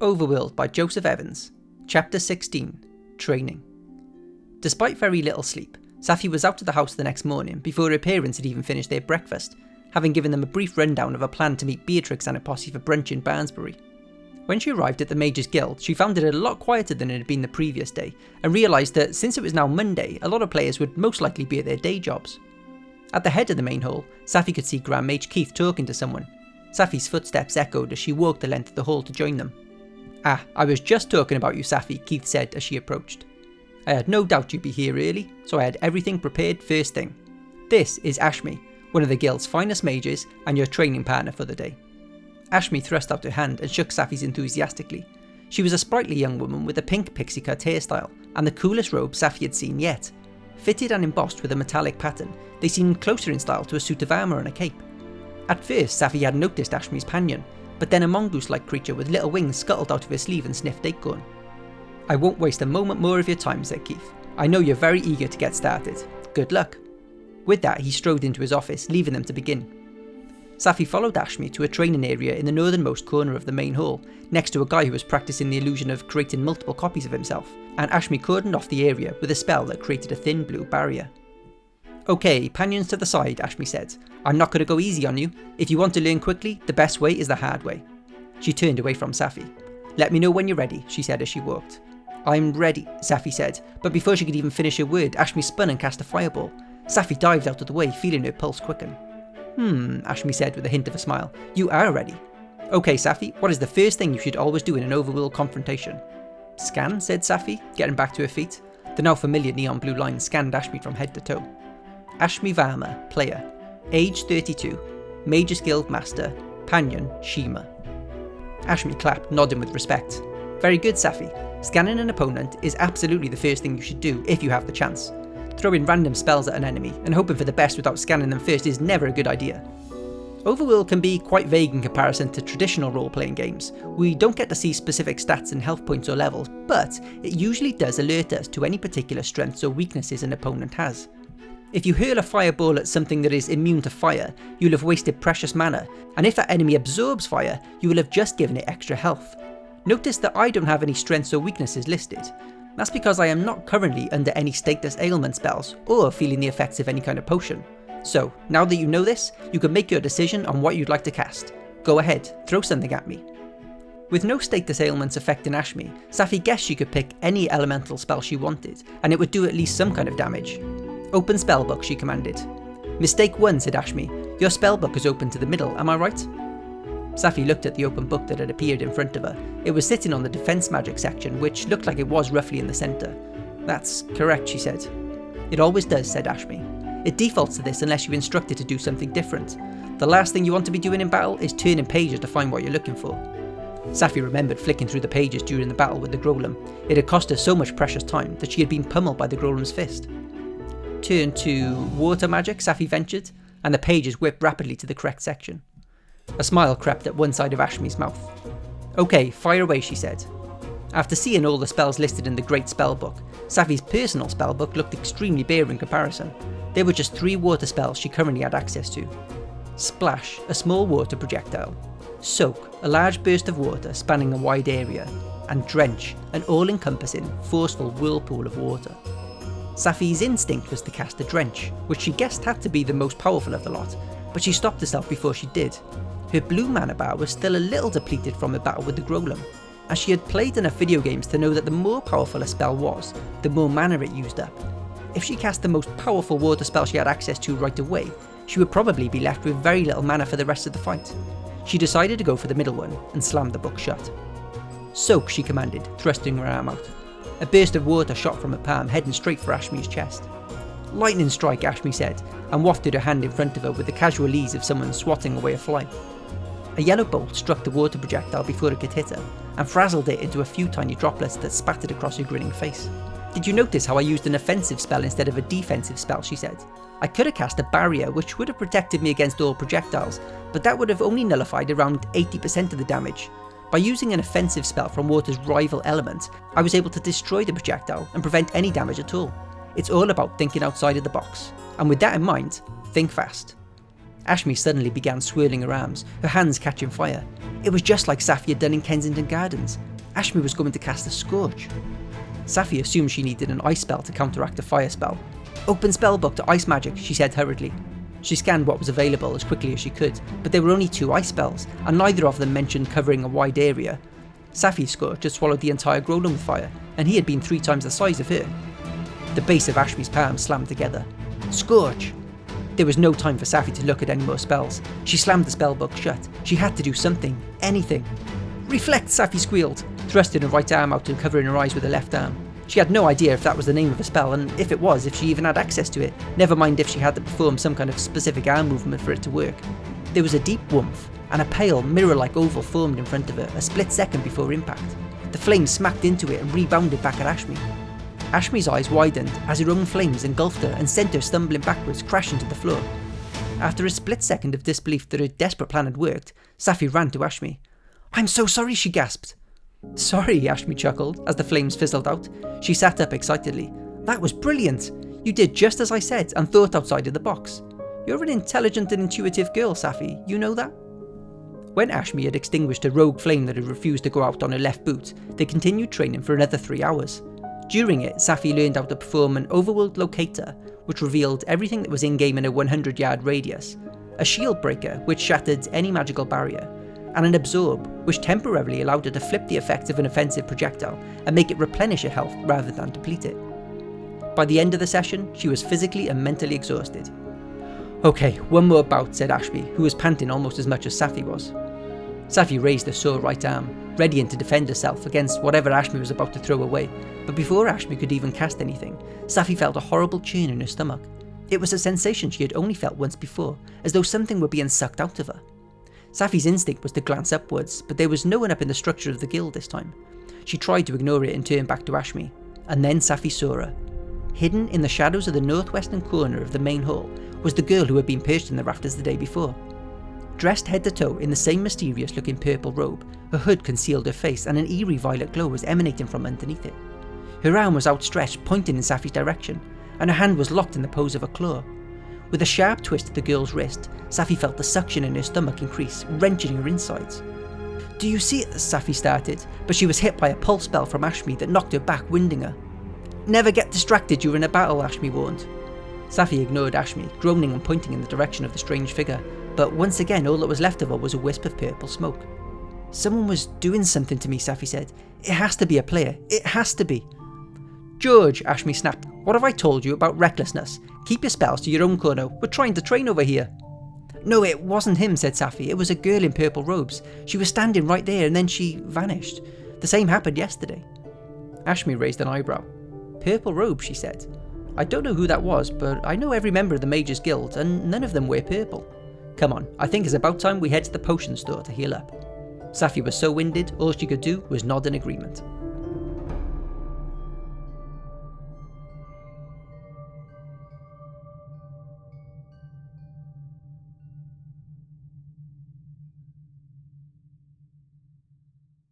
Overworld by Joseph Evans, Chapter 16, Training. Despite very little sleep, Saffie was out of the house the next morning before her parents had even finished their breakfast, having given them a brief rundown of a plan to meet Beatrix and a posse for brunch in Barnsbury. When she arrived at the Mage's Guild, she found it a lot quieter than it had been the previous day, and realised that since it was now Monday, a lot of players would most likely be at their day jobs. At the head of the main hall, Saffie could see Grand Mage Keith talking to someone. Saffie's footsteps echoed as she walked the length of the hall to join them. "Ah, I was just talking about you, Saffie," Keith said as she approached. "I had no doubt you'd be here early, so I had everything prepared first thing. This is Ashmi, one of the guild's finest mages and your training partner for the day." Ashmi thrust out her hand and shook Saffie's enthusiastically. She was a sprightly young woman with a pink pixie cut hairstyle and the coolest robe Saffie had seen yet. Fitted and embossed with a metallic pattern, they seemed closer in style to a suit of armour and a cape. At first, Saffie hadn't noticed Ashmi's panion, but then a mongoose-like creature with little wings scuttled out of her sleeve and sniffed acorn. "I won't waste a moment more of your time," said Keith. "I know you're very eager to get started. Good luck." With that, he strode into his office, leaving them to begin. Saffie followed Ashmi to a training area in the northernmost corner of the main hall, next to a guy who was practicing the illusion of creating multiple copies of himself, and Ashmi cordoned off the area with a spell that created a thin blue barrier. "Okay, panions to the side," Ashmi said. "I'm not going to go easy on you. If you want to learn quickly, the best way is the hard way." She turned away from Saffie. "Let me know when you're ready," she said as she walked. "I'm ready," Saffie said, but before she could even finish her word, Ashmi spun and cast a fireball. Saffie dived out of the way, feeling her pulse quicken. Ashmi said with a hint of a smile. "You are ready." "Okay, Saffie, what is the first thing you should always do in an overworld confrontation?" "Scan," said Saffie, getting back to her feet. The now familiar neon blue line scanned Ashmi from head to toe. Ashmi Varma, player. Age 32. Mage's Guild Master. Panion, Shima. Ashmi clapped, nodding with respect. "Very good, Saffie. Scanning an opponent is absolutely the first thing you should do if you have the chance. Throwing random spells at an enemy and hoping for the best without scanning them first is never a good idea." Overworld can be quite vague in comparison to traditional role-playing games. We don't get to see specific stats and health points or levels, but it usually does alert us to any particular strengths or weaknesses an opponent has. If you hurl a fireball at something that is immune to fire, you'll have wasted precious mana, and if that enemy absorbs fire, you will have just given it extra health. Notice that I don't have any strengths or weaknesses listed. That's because I am not currently under any status ailment spells, or feeling the effects of any kind of potion. So, now that you know this, you can make your decision on what you'd like to cast. Go ahead, throw something at me. With no status ailments affecting Ashmi, Saffie guessed she could pick any elemental spell she wanted, and it would do at least some kind of damage. "Open spellbook," she commanded. "Mistake 1, said Ashmi. "Your spellbook is open to the middle, am I right?" Saffie looked at the open book that had appeared in front of her. It was sitting on the defense magic section, which looked like it was roughly in the centre. "That's correct," she said. "It always does," said Ashmi. "It defaults to this unless you instruct it to do something different. The last thing you want to be doing in battle is turning pages to find what you're looking for." Saffie remembered flicking through the pages during the battle with the Golem. It had cost her so much precious time that she had been pummeled by the Golem's fist. "Turn to water magic," Saffie ventured, and the pages whipped rapidly to the correct section. A smile crept at one side of Ashmi's mouth. "Okay, fire away," she said. After seeing all the spells listed in the Great Spellbook, Saffie's personal spellbook looked extremely bare in comparison. There were just 3 water spells she currently had access to. Splash, a small water projectile. Soak, a large burst of water spanning a wide area. And Drench, an all-encompassing, forceful whirlpool of water. Saffie's instinct was to cast a Drench, which she guessed had to be the most powerful of the lot, but she stopped herself before she did. Her blue mana bar was still a little depleted from her battle with the Golem, and she had played enough video games to know that the more powerful a spell was, the more mana it used up. If she cast the most powerful water spell she had access to right away, she would probably be left with very little mana for the rest of the fight. She decided to go for the middle one, and slammed the book shut. "Soak," she commanded, thrusting her arm out. A burst of water shot from her palm, heading straight for Ashmi's chest. "Lightning strike," Ashmi said, and wafted her hand in front of her with the casual ease of someone swatting away a fly. A yellow bolt struck the water projectile before it could hit her, and frazzled it into a few tiny droplets that spattered across her grinning face. "Did you notice how I used an offensive spell instead of a defensive spell?" she said. "I could have cast a barrier which would have protected me against all projectiles, but that would have only nullified around 80% of the damage. By using an offensive spell from water's rival element, I was able to destroy the projectile and prevent any damage at all. It's all about thinking outside of the box. And with that in mind, think fast." Ashmi suddenly began swirling her arms, her hands catching fire. It was just like Saffie had done in Kensington Gardens. Ashmi was going to cast a Scorch. Saffie assumed she needed an ice spell to counteract a fire spell. "Open spellbook to ice magic," she said hurriedly. She scanned what was available as quickly as she could, but there were only 2 ice spells, and neither of them mentioned covering a wide area. Saffie's Scorch had swallowed the entire Grolem with fire, and he had been 3 times the size of her. The base of Ashmi's palm slammed together. Scorch! There was no time for Saffie to look at any more spells. She slammed the spellbook shut. She had to do something, anything. "Reflect!" Saffie squealed, thrusting her right arm out and covering her eyes with her left arm. She had no idea if that was the name of a spell, and if it was, if she even had access to it, never mind if she had to perform some kind of specific arm movement for it to work. There was a deep woomph, and a pale, mirror-like oval formed in front of her a split second before impact. The flames smacked into it and rebounded back at Ashmi. Ashmi's eyes widened as her own flames engulfed her and sent her stumbling backwards, crashing to the floor. After a split second of disbelief that her desperate plan had worked, Saffie ran to Ashmi. "I'm so sorry," she gasped. "Sorry," Ashmi chuckled as the flames fizzled out. She sat up excitedly. "That was brilliant! You did just as I said and thought outside of the box. You're an intelligent and intuitive girl, Saffie, you know that?" When Ashmi had extinguished a rogue flame that had refused to go out on her left boot, they continued training for another 3 hours. During it, Saffie learned how to perform an overworld locator, which revealed everything that was in-game in a 100-yard radius, a shield breaker, which shattered any magical barrier, and an absorb, which temporarily allowed her to flip the effect of an offensive projectile and make it replenish her health rather than deplete it. By the end of the session, she was physically and mentally exhausted. "Okay, one more bout," said Ashmi, who was panting almost as much as Saffie was. Saffie raised her sore right arm, readying to defend herself against whatever Ashmi was about to throw away, but before Ashmi could even cast anything, Saffie felt a horrible churn in her stomach. It was a sensation she had only felt once before, as though something were being sucked out of her. Saffie's instinct was to glance upwards, but there was no one up in the structure of the guild this time. She tried to ignore it and turn back to Ashmi, and then Saffie saw her. Hidden in the shadows of the northwestern corner of the main hall was the girl who had been perched in the rafters the day before. Dressed head to toe in the same mysterious looking purple robe, her hood concealed her face and an eerie violet glow was emanating from underneath it. Her arm was outstretched, pointing in Saffie's direction, and her hand was locked in the pose of a claw. With a sharp twist at the girl's wrist, Saffie felt the suction in her stomach increase, wrenching her insides. "Do you see it?" Saffie started, but she was hit by a pulse spell from Ashmi that knocked her back, winding her. "Never get distracted during a battle," Ashmi warned. Saffie ignored Ashmi, groaning and pointing in the direction of the strange figure, but once again all that was left of her was a wisp of purple smoke. "Someone was doing something to me," Saffie said. "It has to be a player. It has to be." "George," Ashmi snapped, "what have I told you about recklessness? Keep your spells to your own corner. We're trying to train over here." "No, it wasn't him," said Saffie. "It was a girl in purple robes. She was standing right there and then she vanished. The same happened yesterday." Ashmi raised an eyebrow. "Purple robes," she said. "I don't know who that was, but I know every member of the Mage's Guild, and none of them wear purple. Come on, I think it's about time we head to the potion store to heal up." Saffie was so winded, all she could do was nod in agreement.